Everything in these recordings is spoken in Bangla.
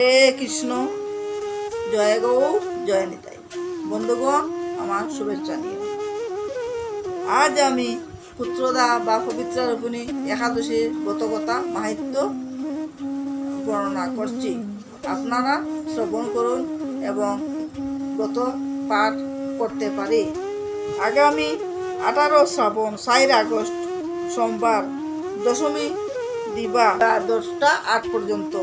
হে কৃষ্ণ, জয় গৌ, জয় নিতাই। বন্ধুগণ, আমার শুভেচ্ছা নিয়ে আজ আমি পুত্রদা বা পবিত্রা রূপিণী একাদশীর ব্রতকথা মাহাত্ম্য বর্ণনা করছি। আপনারা শ্রবণ করুন এবং ব্রত পাঠ করতে পারি। আগামী 18 শ্রাবণ 4 আগস্ট সোমবার দশমী দিবা 10টা 8 পর্যন্ত।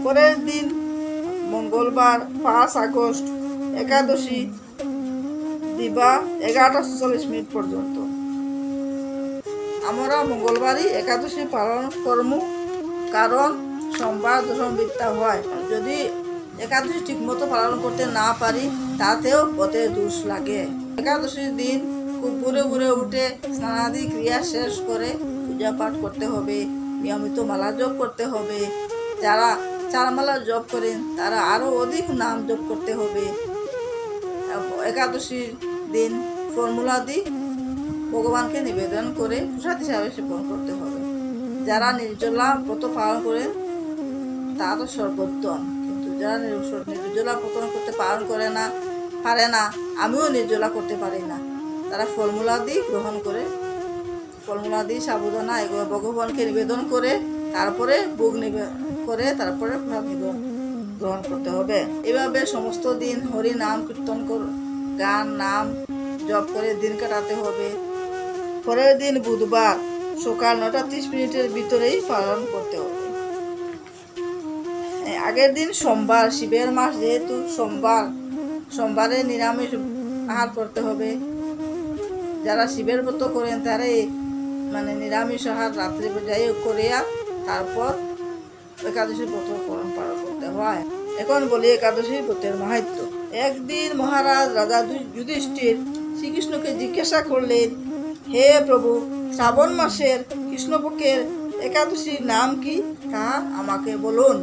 পরের দিন মঙ্গলবার 5 আগস্ট একাদশী দিবা 11:46 পর্যন্ত। আমরা মঙ্গলবারই একাদশী পালন করব, কারণ সোমবার দশম বিদ্যা হয়। যদি একাদশী ঠিকমতো পালন করতে না পারি তাতেও পথে দোষ লাগে। একাদশীর দিন খুব ভোরে ভোরে উঠে স্নানাদি ক্রিয়া শেষ করে পূজা পাঠ করতে হবে, নিয়মিত মালা জপ করতে হবে। যারা 4 মালা জপ করেন তারা আরও অধিক নাম জপ করতে হবে। একাদশীর দিন ফর্মুলাদি ভগবানকে নিবেদন করে প্রসাদ হিসাবে সেবন করতে হবে। যারা নির্জলা ব্রত পালন করেন তারা তো সর্বোত্তম, কিন্তু যারা নির্জলা ব্রত করতে পালন পারে না, আমিও নির্জলা করতে পারি না, তারা ফর্মুলাদি গ্রহণ করে, ফর্মুলাদি সাবধানা এগুলো ভগবানকে নিবেদন করে তারপরে ভোগ করে তারপরে গ্রহণ করতে হবে। এভাবে সমস্ত দিন হরি নাম কীর্তন গান নাম জপ করে দিন কাটাতে হবে। পরের দিন বুধবার সকাল 9:30 ভিতরেই পালন করতে হবে। আগের দিন সোমবার, শিবের মাস যেহেতু সোমবারে নিরামিষ আহার করতে হবে। যারা শিবের ব্রত করেন তারা নিরামিষ আহার রাত্রে যাই করিয়া তারপর একাদশী ব্রত পালন করতে হয়। এখন বলি একাদশী ব্রতের মাহাত্ম্য। একদিন মহারাজ রাজা যুধিষ্ঠির শ্রীকৃষ্ণকে জিজ্ঞাসা করলেন, হে প্রভু, শ্রাবণ মাসের কৃষ্ণপক্ষের একাদশীর নাম কি, তা আমাকে বলুন।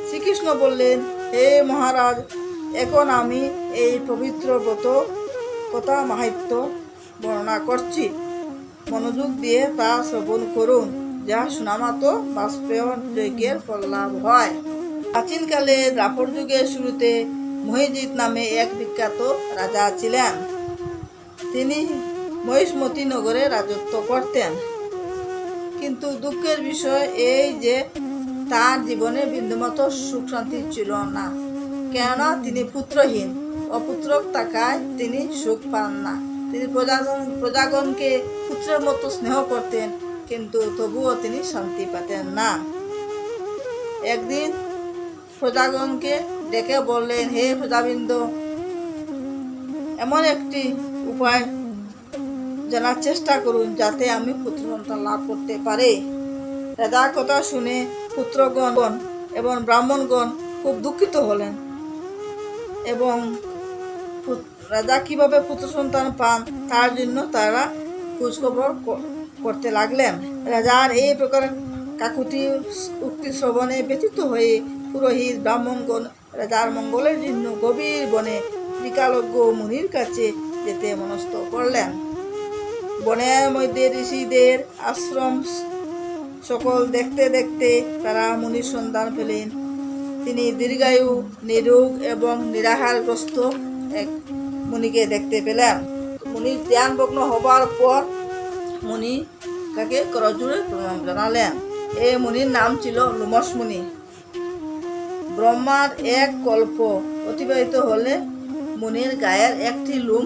শ্রীকৃষ্ণ বললেন, হে মহারাজ, এখন আমি এই পবিত্র ব্রত কথা মাহাত্ম্য বর্ণনা করছি, মনোযোগ দিয়ে তা শ্রবণ করুন। যা শোনামাত্র বাষ্পেয় যজ্ঞের ফল লাভ হয়। প্রাচীনকালে দ্বাপর যুগের শুরুতে মহিজিৎ নামে এক বিখ্যাত রাজা ছিলেন। তিনি মহিষ্মতি নগরে রাজত্ব করতেন। কিন্তু দুঃখের বিষয় এই যে তার জীবনে বিন্দুমাত্র সুখ শান্তি ছিল না, কেননা তিনি পুত্রহীন। অপুত্রক থাকায় তিনি সুখ পান না। তিনি প্রজাগণকে পুত্রের মতো স্নেহ করতেন, কিন্তু তবুও তিনি শান্তি পেতেন না। একদিন প্রজাগণকে ডেকে বললেন, হে প্রজাবৃন্দ, এমন একটি উপায় জানার চেষ্টা করুন যাতে আমি পুত্র সন্তান লাভ করতে পারি। রাজার কথা শুনে পুত্রগণ এবং ব্রাহ্মণগণ খুব দুঃখিত হলেন এবং রাজা কিভাবে পুত্র সন্তান পান তার জন্য তারা খোঁজখবর করতে লাগলেন। রাজার এই প্রকার কাকুতি উক্তি শ্রবণে ব্যথিত হয়ে পুরোহিত ব্রাহ্মণগণ রাজার মঙ্গলের জন্য গভীর বনে ত্রিকালজ্ঞ মুনির কাছে যেতে মনস্থ করলেন। বনের মধ্যে ঋষিদের আশ্রম সকল দেখতে দেখতে তারা মুনির সন্ধান পেলেন। তিনি দীর্ঘায়ু, নিরোগ এবং নিরাহারগ্রস্ত এক মুনিকে দেখতে পেলেন। মুনি ধ্যানভগ্ন হবার পর মুনি তাকে করজোড়ে প্রণাম জানালেন। এই মুনির নাম ছিল লোমশ মুনি। ব্রহ্মার এক কল্প অতিবাহিত হলে মুনির গায়ের একটি লোম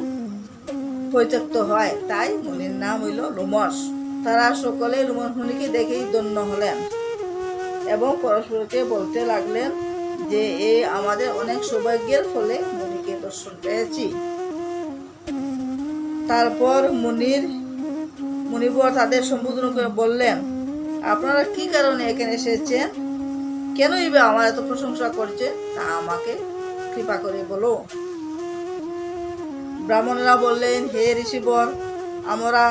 পরিত্যক্ত হয়, তাই মুনির নাম হইল লোমশ। তারা সকলে লোমশ মুনিকে দেখেই ধন্য হলেন এবং পরস্পরকে বলতে লাগলেন যে আমাদের অনেক সৌভাগ্যের ফলে মুনিকে দর্শন পেয়েছি। তারপর মুনিবর তাদের সম্বোধন করে বললেন, আপনারা কি কারণে এখানে এসেছেন? কেনই বা আমার এত প্রশংসা করছে তা আমাকে কৃপা করে বলো। ব্রাহ্মণরা বললেন, হে ঋষিবর, আমরা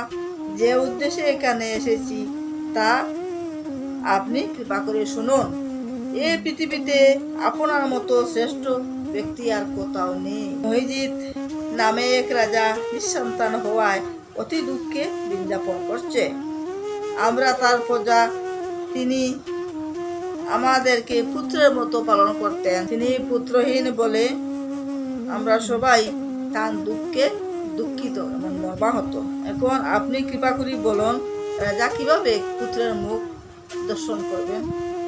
যে উদ্দেশ্যে এখানে এসেছি তা আপনি কৃপা করে শুনুন। এই পৃথিবীতে আপনার মতো শ্রেষ্ঠ ব্যক্তি আর কোথাও নেই। মহিজিৎ নামে এক রাজা নিঃসন্তান হওয়ায় অতি দুঃখে দিন যাপন করছে। আমরা তার প্রজা। তিনি আমাদেরকে পুত্রের মতো পালন করতেন। তিনি পুত্রহীন বলে আমরা সবাই তার দুঃখে দুঃখিত এবং মর্মাহত। এখন আপনি কৃপা করে বলুন, রাজা কিভাবে পুত্রের মুখ দর্শন করবেন?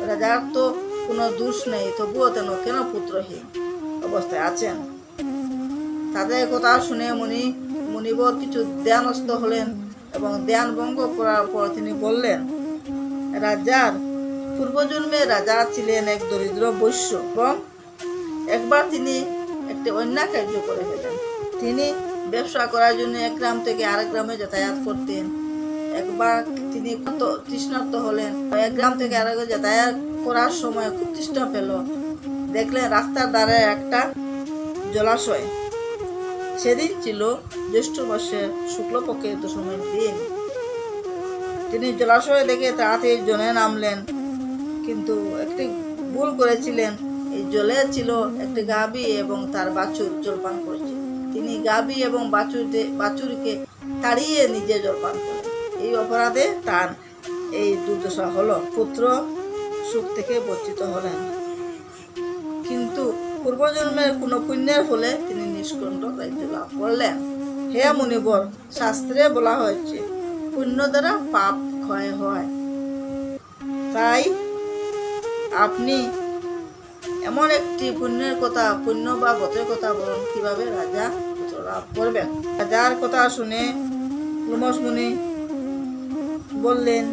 রাজার তো কোনো দোষ নেই, তবুও কেন পুত্রহীন অবস্থায় আছেন? তাদের কথা শুনে মুনিবর কিছু ধ্যানস্থ হলেন এবং ধ্যান ভঙ্গ করার পর তিনি বললেন, রাজার পূর্বজন্মে রাজা ছিলেন এক দরিদ্র বৈশ্য এবং একবার তিনি একটি অন্যায় কার্য করে ফেলেন। তিনি ব্যবসা করার জন্য এক গ্রাম থেকে আরেক গ্রামে যাতায়াত করতেন। একবার তিনি কত তৃষ্ণার্ত হলেন, এক গ্রাম থেকে আরেক যাতায়াত করার সময় খুব তৃষ্ণা পেল। দেখলেন রাস্তার ধারে একটা জলাশয়। সেদিন ছিল জ্যৈষ্ঠ মাসের শুক্লপক্ষের দশমীর দিন। তিনি জলাশয় দেখে তাড়াতাড়ি জলে নামলেন, কিন্তু একটি ভুল করেছিলেন। এই জলে ছিল একটি গাভী এবং তার বাছুর জলপান করছে। তিনি গাভী এবং বাছুরকে তাড়িয়ে নিজে জলপান করলেন। এই অপরাধে তার এই দুর্দশা হলো। পুত্র সুখ থেকে বঞ্চিত হলেন, কিন্তু পূর্বজন্মের কোনো পুণ্যের ফলে তিনি নিষ্কণ্টক রাজ্য লাভ করলেন। হে মুনিবর, শাস্ত্রে বলা হয়েছে পুণ্য দ্বারা পাপ ক্ষয় হয়। তাই আপনি এমন একটি পুণ্য বা ব্রতের কথা বলুন, কিভাবে রাজা পুত্র লাভ করবেন। রাজার কথা শুনে লোমশ মুনি বললেন,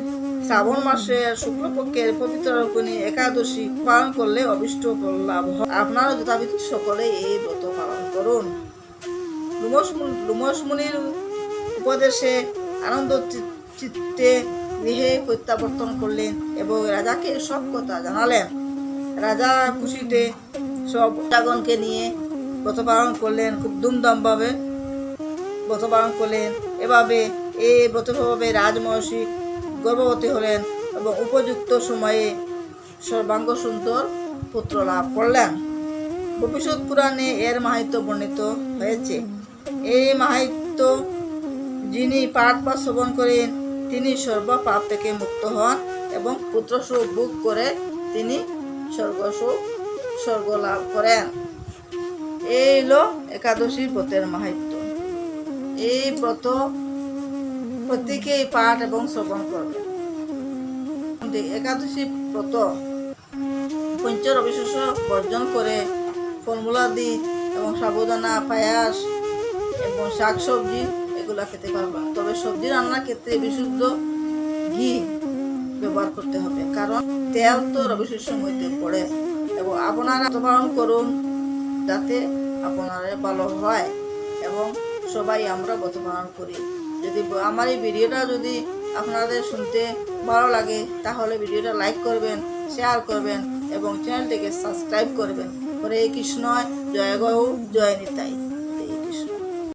শ্রাবণ মাসের শুক্লপক্ষের পবিত্র রোহিণী একাদশী পালন করলে অভিষ্ট ফল লাভ হয়। আপনারা যথাবিধি সকলে এই ব্রত পালন করুন। লোমশ মুনির উপদেশে আনন্দ চিত্তে গৃহে প্রত্যাবর্তন করলেন এবং রাজাকে সব কথা জানালেন। রাজা খুশিতে সব জনগণকে নিয়ে ব্রত পালন করলেন, খুব ধুমধামভাবে ব্রত পালন করলেন। এভাবে এই ব্রতভাবে রাজমহর্ষি গর্ভবতী হলেন এবং উপযুক্ত সময়ে সর্বাঙ্গ সুন্দর পুত্র লাভ করলেন। ভবিষ্যৎ পুরাণে এর মাহাত্ম্য বর্ণিত হয়েছে। এই মাহাত্ম্য যিনি পাঠ বা শ্রবণ করেন তিনি সর্ব পাপ থেকে মুক্ত হন এবং পুত্র সুখ ভোগ করে তিনি স্বর্গ লাভ করেন। এই হলো একাদশী ব্রতের মাহাত্ম্য। এই ব্রত প্রত্যেকেই পাঠ এবং শ্রবণ করবে। একাদশী ব্রত পঞ্চরবি শস্য বর্জন করে ফলমূলাদি এবং সাবুদানা, পায়াস এবং শাকসবজি এগুলা খেতে পারবা। তবে সবজি রান্নার ক্ষেত্রে বিশুদ্ধ ঘি ব্যবহার করতে হবে, কারণ তেল তো রবি শস্যের মধ্যে পড়ে। এবং আপনারা পালন করুন যাতে আপনারা ভালো হয় এবং সবাই আমরা ব্রত পালন করি। যদি আমার এই ভিডিওটা যদি আপনাদের শুনতে ভালো লাগে তাহলে ভিডিওটা লাইক করবেন, শেয়ার করবেন এবং চ্যানেলটিকে সাবস্ক্রাইব করবেন। হরে কৃষ্ণ, জয় গৌ, জয় নিতাই।